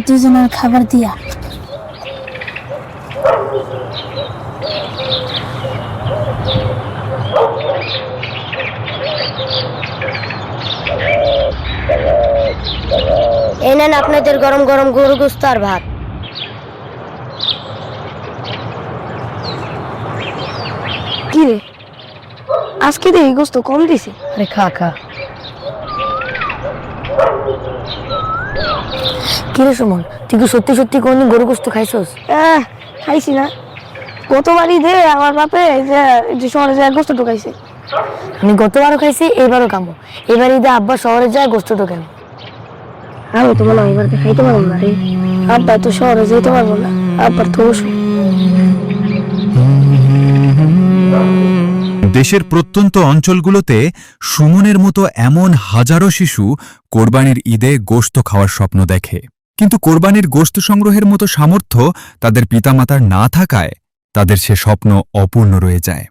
দুজনের খাবার দিয়া। এই নেন আপনাদের গরম গরম গরু গোস্ত আর ভাত। কি রে, আজকে তো এই গোস্ত কম দিছে। আরে খা খা। কি রে সুমন, তুই কি সত্যি সত্যি কোনদিন গরু গোস্ত খাইছস? খাইছি না, গতবারই দে আমার বাপে যে শহরে যায় গোস্ত ঢুকাইছে। আমি গতবারও খাইছি, এবারও খাবো। এবার ঈদে আব্বা শহরে যায় গোস্ত ঢুকাবো। আমি তো বললাম এবার খাইতে পারবো না রে, আব্বা তো শহরে যেতে পারবো না, আব্বার তো অসুখ। দেশের প্রত্যন্ত অঞ্চলগুলোতে সুমনের মতো এমন হাজারো শিশু কোরবানির ঈদে গোশত খাওয়ার স্বপ্ন দেখে, কিন্তু কোরবানির গোশত সংগ্রহের মতো সামর্থ্য তাদের পিতামাতার না থাকায় তাদের সে স্বপ্ন অপূর্ণ রয়ে যায়।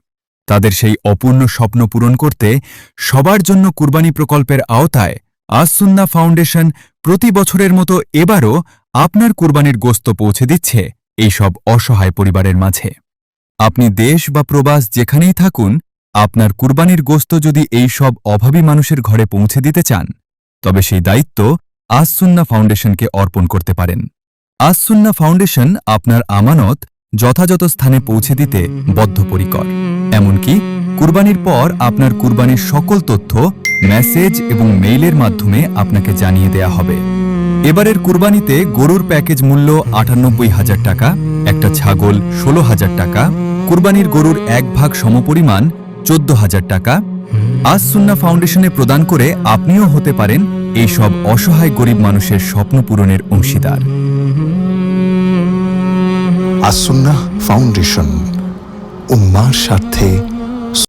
তাদের সেই অপূর্ণ স্বপ্ন পূরণ করতে সবার জন্য কুরবানি প্রকল্পের আওতায় আস সুন্নাহ ফাউন্ডেশন প্রতি বছরের মতো এবারও আপনার কুরবানির গোশত পৌঁছে দিচ্ছে এই সব অসহায় পরিবারের মাঝে। আপনি দেশ বা প্রবাস যেখানেই থাকুন, আপনার কুরবানির গোশত যদি এই সব অভাবী মানুষের ঘরে পৌঁছে দিতে চান, তবে সেই দায়িত্ব আস সুন্নাহ ফাউন্ডেশনকে অর্পণ করতে পারেন। আস সুন্নাহ ফাউন্ডেশন আপনার আমানত যথাযথ স্থানে পৌঁছে দিতে বদ্ধপরিকর। এমনকি কুরবানির পর আপনার কুরবানির সকল তথ্য মেসেজ এবং মেইলের মাধ্যমে আপনাকে জানিয়ে দেয়া হবে। এবারের কুরবানিতে গরুর প্যাকেজ মূল্য ৯৮,০০০ টাকা, একটা ছাগল ১৬,০০০ টাকা, কুরবানির গরুর ১ সমপরিমাণ ১৪,০০০ টাকা আস সুন্নাহ ফাউন্ডেশনে প্রদান করে আপনিও হতে পারেন এই সব অসহায় গরিব মানুষের স্বপ্ন পূরণের অংশীদার। আস সুন্নাহ ফাউন্ডেশন, উম্মার স্বার্থে